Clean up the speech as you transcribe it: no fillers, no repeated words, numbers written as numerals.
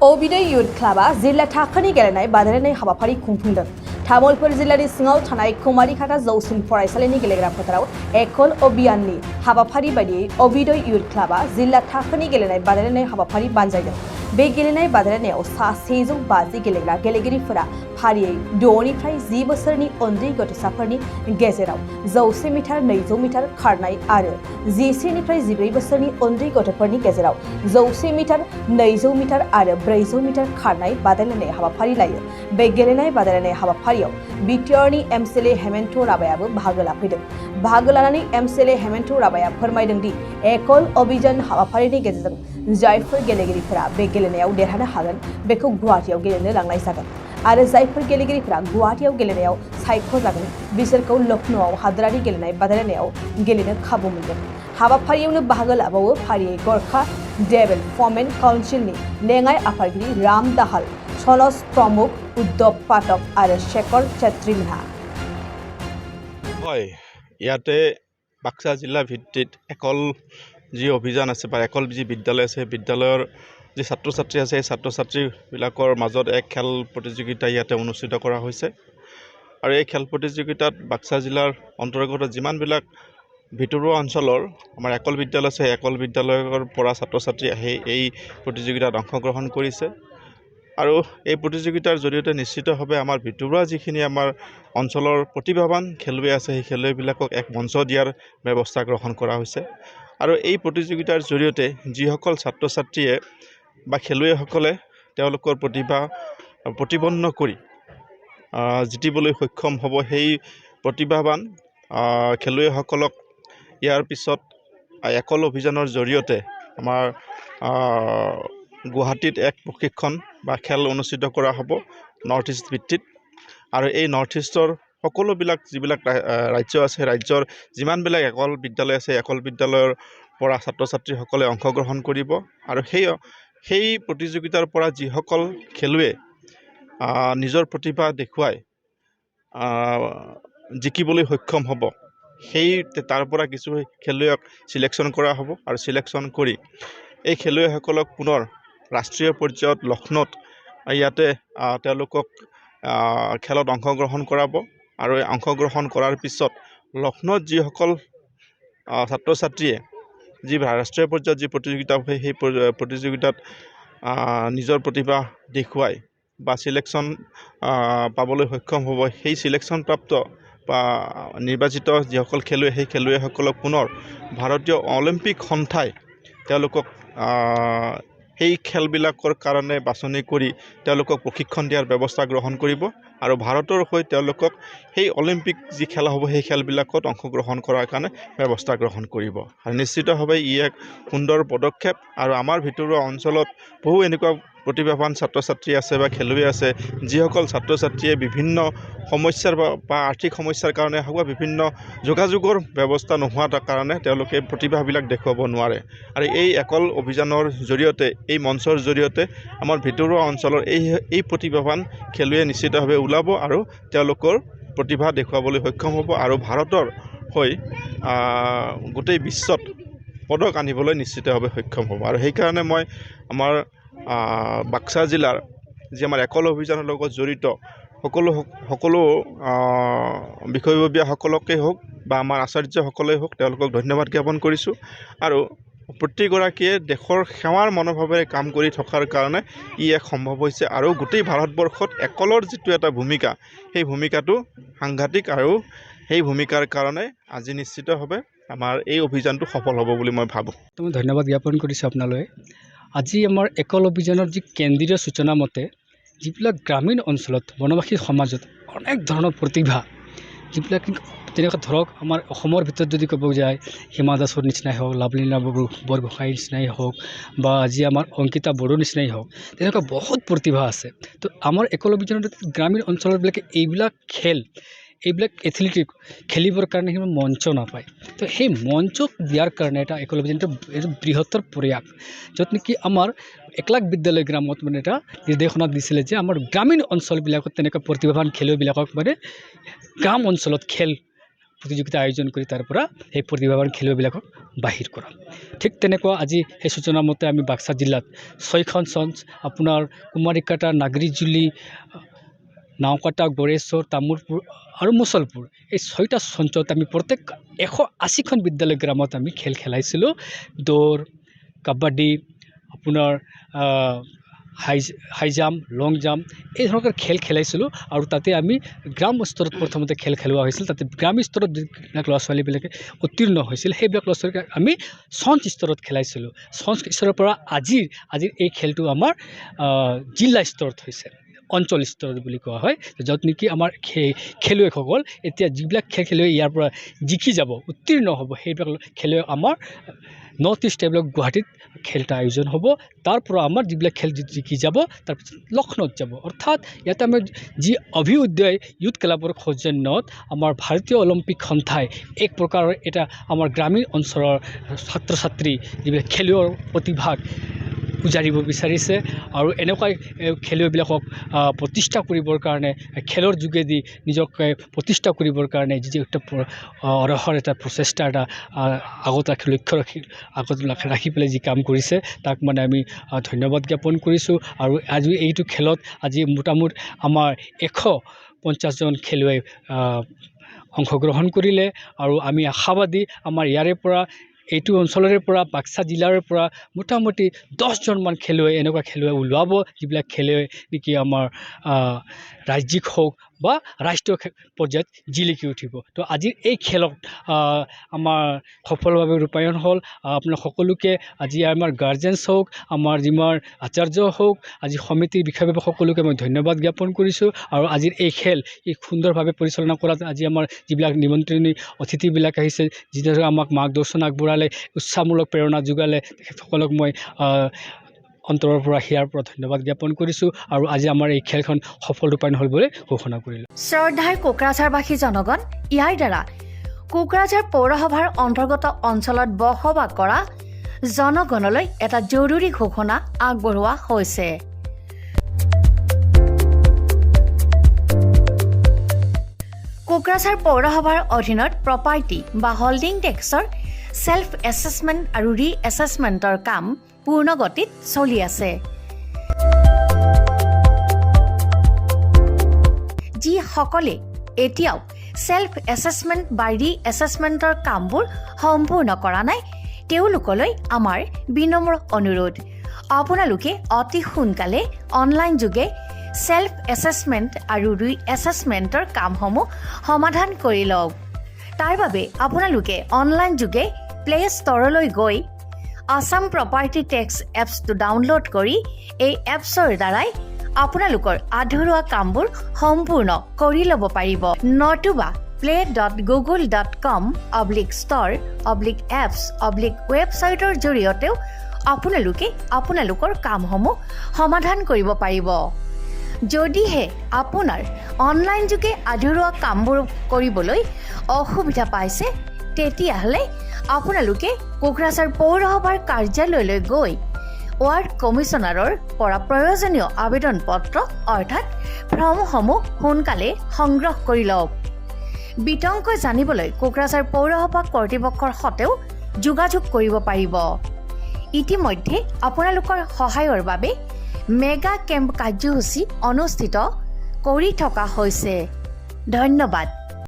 अबिदै youth क्लाबा जिल्ला थाखोनि गेलेनाय बादायलायनाय हाबाफारि खुंफुंदों। तामुलपुर जिल्लानि सिङाव थानाय कुमारिघाटा जौसिन फरायसालिनि गेलेग्रा फोथाराव एकल अभियाननि हाबाफारि बायदियै अबिदै युथ क्लाबा जिल्ला थाखोनि गेलेनाय बादायलायनाय हाबाफारि बानजायदों। बे गेलेनाय बादायलायनायाव सा 150 गेलेग्रा गेलेगिरिफोरा फारियै 6 निफ्राय 10 बोसोरनि उन्दै गथ'साफोरनि गेजेराव 100 मिटार 200 मिटार खारनाय आरो 11 निफ्राय 14 बोसोरनि उन्दै गथ'फोरनि गेजेराव 100 मिटार 200 मिटार आरो 400 मिटार खारनाय बादायलायनाय हाबाफारि लायो। बे गेलेनाय बादायलायनाय हाबाफारियाव बिटिआरनि एमसिएलए हेमेन्त राबायाबो बाहागो लाफैदों। बाहागो लानानै एमसिएलए हेमेन्त राबाया फोरमायदों दि एकल अभियान हाबाफारिनि गेजेरजों जायफोर गेलेगिरिफोरा बे गेलेनायाव देरहानो हागोन बेखौ गुवाहाटीआव गेलेनो लांनाय जागोन आरो जायफोर गेलेगिरिफोरा गुवाहाटीआव गेलेनायाव सायख'जागोन बिसोरखौ लखनौआव हादोरारि गेलेनाय बादायलायनायाव गेलेनो खाबु मोनगोन। हाबाफारियावनो बाहागो लाबावो फारियै गरखा डेभेलपमेन्ट काउन्सिलनि लेङाइ आफादगिरि राम दाहाल, सनज प्रमुख, उद्धव पाठक आरो शेखर छेत्रीमोनहा। হয়, ইয়াতে বাক্সা জিলা ভিত্তিত একল যি অভিযান আছে বা একল যি বিদ্যালয় আছে, বিদ্যালয়ৰ যি ছাত্ৰ ছাত্ৰী আছে এই ছাত্ৰ ছাত্ৰীবিলাকৰ মাজত এক খেল প্ৰতিযোগিতা ইয়াতে অনুষ্ঠিত কৰা হৈছে। আৰু এই খেল প্ৰতিযোগিতাত বাক্সা জিলাৰ অন্তৰ্গত যিমানবিলাক ভিতৰুৱা অঞ্চলৰ আমাৰ একল বিদ্যালয় আছে, একল বিদ্যালয়ৰ পৰা ছাত্ৰ ছাত্ৰী আহি এই প্ৰতিযোগিতাত অংশগ্ৰহণ কৰিছে। আৰু এই প্ৰতিযোগিতাৰ জৰিয়তে নিশ্চিতভাৱে আমাৰ ভিতৰুৱা যিখিনি আমাৰ অঞ্চলৰ প্ৰতিভাৱান খেলুৱৈ আছে সেই খেলুৱৈবিলাকক এক মঞ্চ দিয়াৰ ব্যৱস্থা গ্ৰহণ কৰা হৈছে। আৰু এই প্ৰতিযোগিতাৰ জৰিয়তে যিসকল ছাত্ৰ ছাত্ৰীয়ে বা খেলুৱৈসকলে তেওঁলোকৰ প্ৰতিভা প্ৰতিপন্ন কৰি জিতিবলৈ সক্ষম হ'ব, সেই প্ৰতিভাৱান খেলুৱৈসকলক ইয়াৰ পিছত একল অভিযানৰ জৰিয়তে আমাৰ গুৱাহাটীত এক প্ৰশিক্ষণ বা খেল অনুষ্ঠিত কৰা হ'ব নৰ্থ ইষ্ট ভিত্তিত। আৰু এই নৰ্থ ইষ্টৰ সকলোবিলাক যিবিলাক ৰাজ্য আছে, ৰাজ্যৰ যিমানবিলাক একল বিদ্যালয় আছে, একল বিদ্যালয়ৰ পৰা ছাত্ৰ ছাত্ৰীসকলে অংশগ্ৰহণ কৰিব। আৰু সেই প্ৰতিযোগিতাৰ পৰা যিসকল খেলুৱৈ নিজৰ প্ৰতিভা দেখুৱাই জিকিবলৈ সক্ষম হ'ব, সেই তাৰ পৰা কিছু খেলুৱৈক চিলেকশ্যন কৰা হ'ব। আৰু চিলেকশ্যন কৰি এই খেলুৱৈসকলক পুনৰ ৰাষ্ট্ৰীয় পৰ্যায়ত লক্ষ্ণৌত ইয়াতে তেওঁলোকক খেলত অংশগ্ৰহণ কৰাব। আৰু অংশগ্ৰহণ কৰাৰ পিছত লক্ষ্ণৌত যিসকল ছাত্ৰ ছাত্ৰীয়ে যি ৰাষ্ট্ৰীয় পৰ্যায়ত যি প্ৰতিযোগিতা হয় সেই প্ৰতিযোগিতাত নিজৰ প্ৰতিভা দেখুৱাই বা চিলেকশ্যন পাবলৈ সক্ষম হ'ব, সেই চিলেকশ্যন প্ৰাপ্ত বা নিৰ্বাচিত যিসকল খেলুৱৈ সেই খেলুৱৈসকলক পুনৰ ভাৰতীয় অলিম্পিক সন্থাই তেওঁলোকক সেই খেলবিলাকৰ কাৰণে বাছনি কৰি তেওঁলোকক প্ৰশিক্ষণ দিয়াৰ ব্যৱস্থা গ্ৰহণ কৰিব। আৰু ভাৰতৰ হৈ তেওঁলোকক সেই অলিম্পিক যি খেলা হ'ব সেই খেলবিলাকত অংশগ্ৰহণ কৰাৰ কাৰণে ব্যৱস্থা গ্ৰহণ কৰিব। আৰু নিশ্চিতভাৱে ই এক সুন্দৰ পদক্ষেপ। আৰু আমাৰ ভিতৰুৱা অঞ্চলত বহু এনেকুৱা প্ৰতিভাৱান ছাত্ৰ ছাত্ৰী আছে বা খেলুৱৈ আছে, যিসকল ছাত্ৰ ছাত্ৰীয়ে বিভিন্ন সমস্যাৰ বা আৰ্থিক সমস্যাৰ কাৰণে হওক বা বিভিন্ন যোগাযোগৰ ব্যৱস্থা নোহোৱাৰ কাৰণে তেওঁলোকে প্ৰতিভাবিলাক দেখুৱাব নোৱাৰে। আৰু এই একল অভিযানৰ জৰিয়তে, এই মঞ্চৰ জৰিয়তে আমাৰ ভিতৰুৱা অঞ্চলৰ এই প্ৰতিভাৱান খেলুৱৈ নিশ্চিতভাৱে ওলাব আৰু তেওঁলোকৰ প্ৰতিভা দেখুৱাবলৈ সক্ষম হ'ব আৰু ভাৰতৰ হৈ গোটেই বিশ্বত পদক আনিবলৈ নিশ্চিতভাৱে সক্ষম হ'ব। আৰু সেইকাৰণে মই আমাৰ বাক্সা জিলাৰ যি আমাৰ একল অভিযানৰ লগত জড়িত সকলো বিষয়ববীয়াসকলকেই হওক বা আমাৰ আচাৰ্যসকলেই হওক তেওঁলোকক ধন্যবাদ জ্ঞাপন কৰিছোঁ। আৰু প্ৰতিগৰাকীয়ে দেশৰ সেৱাৰ মনোভাৱেৰে কাম কৰি থকাৰ কাৰণে ই এক সম্ভৱ হৈছে। আৰু গোটেই ভাৰতবৰ্ষত একলৰ যিটো এটা ভূমিকা, সেই ভূমিকাটো সাংঘাতিক। আৰু সেই ভূমিকাৰ কাৰণে আজি নিশ্চিতভাৱে আমাৰ এই অভিযানটো সফল হ'ব বুলি মই ভাবোঁ। মই ধন্যবাদ জ্ঞাপন কৰিছোঁ আপোনালৈ। আজি আমাৰ একল অভিযানৰ যি কেন্দ্ৰীয় সূচনা মতে যিবিলাক গ্ৰামীণ অঞ্চলত বনবাসী সমাজত অনেক ধৰণৰ প্ৰতিভা, যিবিলাক তেনেকুৱা ধৰক আমাৰ অসমৰ ভিতৰত যদি ক'ব যায় হিমা দাসৰ নিচিনাই হওক, লাভলীনা বৰগোহাঁইৰ নিচিনাই হওক বা আজি আমাৰ অংকিতা বড়োৰ নিচিনাই হওক, তেনেকুৱা বহুত প্ৰতিভা আছে। তো আমাৰ একল অভিযানত গ্ৰামীণ অঞ্চলবিলাকে এইবিলাক এথলেটিক খেলিবৰ কাৰণে সিমান মঞ্চ নাপায়। তো সেই মঞ্চক দিয়াৰ কাৰণে এটা একল অভিযানটো বৃহত্তৰ প্ৰয়াস, য'ত নেকি আমাৰ 1 লাখ বিদ্যালয় গ্ৰামত মানে এটা নিৰ্দেশনা দিছিলে যে আমাৰ গ্ৰামীণ অঞ্চলবিলাকত তেনেকুৱা প্ৰতিভাৱান খেলুৱৈবিলাকক মানে গ্ৰাম অঞ্চলত খেল প্ৰতিযোগিতা আয়োজন কৰি তাৰ পৰা সেই প্ৰতিভাৱান খেলুৱৈবিলাকক বাহিৰ কৰা ঠিক তেনেকুৱা আজি সেই সূচনা মতে আমি বাক্সা জিলাত 6খন চঞ্চ আপোনাৰ কুমাৰিকাটা নাগৰিজুলি নাওকাটা গড়েশ্বৰ তামোলপুৰ আৰু মুছলপুৰ এই 6টা চঞ্চত আমি প্ৰত্যেক 180খন বিদ্যালয় গ্ৰামত আমি খেল খেলাইছিলোঁ দৌৰ কাবাডী আপোনাৰ হাই জাম্প লং জাম্প এই ধৰণৰ খেল খেলাইছিলোঁ আৰু তাতে আমি গ্ৰাম স্তৰত প্ৰথমতে খেল খেলোৱা হৈছিল তাতে গ্ৰাম স্তৰত যিবিলাক ল'ৰা ছোৱালীবিলাকে উত্তীৰ্ণ হৈছিল সেইবিলাক ল'ৰা ছোৱালীক আমি চঞ্চ স্তৰত খেলাইছিলোঁ চঞ্চ স্তৰৰ পৰা আজিৰ এই খেলটো আমাৰ জিলা স্তৰত হৈছে অঞ্চল স্তৰত বুলি কোৱা হয় য'ত নেকি আমাৰ খেলুৱৈসকল এতিয়া যিবিলাক খেল খেলুৱৈ ইয়াৰ পৰা জিকি যাব উত্তীৰ্ণ হ'ব সেইবিলাক খেলুৱৈ আমাৰ নৰ্থ ইষ্ট এইবিলাক গুৱাহাটীত খেল এটা আয়োজন হ'ব তাৰ পৰা আমাৰ যিবিলাক খেল জিকি যাব তাৰপিছত লক্ষ্ণৌত যাব অৰ্থাৎ ইয়াতে আমাৰ যি অভিউদয় ইউথ ক্লাবৰ সৌজন্যত আমাৰ ভাৰতীয় অলিম্পিক সন্থাই এক প্ৰকাৰৰ এটা আমাৰ গ্ৰামীণ অঞ্চলৰ ছাত্ৰ ছাত্ৰী যিবিলাক খেলুৱৈৰ প্ৰতিভাক উজাৰিব বিচাৰিছে আৰু এনেকুৱা খেলুৱৈবিলাকক প্ৰতিষ্ঠা কৰিবৰ কাৰণে খেলৰ যোগেদি নিজক প্ৰতিষ্ঠা কৰিবৰ কাৰণে যি একটা অৰহৰ এটা প্ৰচেষ্টা এটা আগত লক্ষ্য ৰাখি পেলাই যি কাম কৰিছে তাক মানে আমি ধন্যবাদ জ্ঞাপন কৰিছোঁ আৰু আজি এইটো খেলত আজি মোটামুটি আমাৰ 150জন খেলুৱৈ অংশগ্ৰহণ কৰিলে আৰু আমি আশাবাদী আমাৰ ইয়াৰে পৰা এইটো অঞ্চলৰে পৰা বাক্সা জিলাৰ পৰা মোটামুটি 10জনমান খেলুৱৈ এনেকুৱা খেলুৱৈ ওলাব যিবিলাক খেলুৱৈ নেকি আমাৰ ৰাজ্যিক হওক বা ৰাষ্ট্ৰীয় পৰ্যায়ত জিলিকি উঠিব তো আজিৰ এই খেলত আমাৰ সফলভাৱে ৰূপায়ণ হ'ল আপোনাৰ সকলোকে আজি আমাৰ গাৰ্জেনছ হওক আমাৰ যিমান আচাৰ্য হওক আজি সমিতিৰ বিষয়ে সকলোকে মই ধন্যবাদ জ্ঞাপন কৰিছোঁ আৰু আজিৰ এই খেল এই সুন্দৰভাৱে পৰিচালনা কৰাত আজি আমাৰ যিবিলাক নিমন্ত্ৰণী অতিথিবিলাক আহিছে যিদৰে আমাক মাৰ্গদৰ্শন আগবঢ়ালে উৎসাহমূলক প্ৰেৰণা যোগালে তেখেতসকলক মই অন্তৰৰ পৰা হিয়াৰ পৰা ধন্যবাদ জ্ঞাপন কৰিছোঁ আৰু আজি আমাৰ এই খেলখন সফল ৰূপায়ণ হ'ল বুলি ঘোষণা কৰিলোঁ শ্ৰদ্ধাৰ কোকৰাঝাৰবাসী জনগণ ইয়াৰ দ্বাৰা কোকৰাঝাৰ পৌৰসভাৰ অন্তৰ্গত অঞ্চলত বসবাস কৰা জনগণলৈ এটা জৰুৰী ঘোষণা আগবঢ়োৱা হৈছে কোকৰাঝাৰ পৌৰসভাৰ অধীনত প্ৰপাৰ্টি বা হোল্ডিং টেক্সৰ সেল্ফ এছেছমেণ্ট আৰু ৰি এছেছমেণ্টৰ কাম পূৰ্ণ গতিত চলি আছে যিসকলে এতিয়াও সেল্ফ এছেছমেণ্ট বা ৰি এছেছমেণ্টৰ কামবোৰ সম্পূৰ্ণ কৰা নাই তেওঁলোকলৈ আমাৰ বিনম্ৰ অনুৰোধ আপোনালোকে অতি সোনকালে অনলাইন যোগে সেল্ফ এছেছমেণ্ট আৰু ৰি এছেছমেণ্টৰ কামসমূহ সমাধান কৰি লওক তাৰ বাবে আপোনালোকে অনলাইন যোগে প্লে ষ্টৰলৈ গৈ আসাম প্ৰপাৰ্টি টেক্স এপছটো ডাউনলোড কৰি এই এপছৰ দ্বাৰাই আপোনালোকৰ আধৰুৱা কামবোৰ সম্পূৰ্ণ কৰি ল'ব পাৰিব নতুবা play.google.com/store/apps/ৱেবছাইটৰ জৰিয়তেও আপোনালোকে আপোনালোকৰ কামসমূহ সমাধান কৰিব পাৰিব যদিহে আপোনাৰ অনলাইন যোগে আধৰুৱা কামবোৰ কৰিবলৈ অসুবিধা পাইছে তেতিয়াহ'লে আপোনালোকে কোকৰাঝাৰ পৌৰসভাৰ কাৰ্যালয়লৈ গৈ ৱাৰ্ড কমিছনাৰৰ পৰা প্ৰয়োজনীয় আবেদন পত্ৰ অৰ্থাৎ ফৰ্মসমূহ সোনকালে সংগ্ৰহ কৰি লওক বিতংকৈ জানিবলৈ কোকৰাঝাৰ পৌৰসভা কৰ্তৃপক্ষৰ সৈতেও যোগাযোগ কৰিব পাৰিব ইতিমধ্যে আপোনালোকৰ সহায়ৰ বাবে মেগা কেম্প কাৰ্যসূচী অনুষ্ঠিত কৰি থকা হৈছে ধন্যবাদ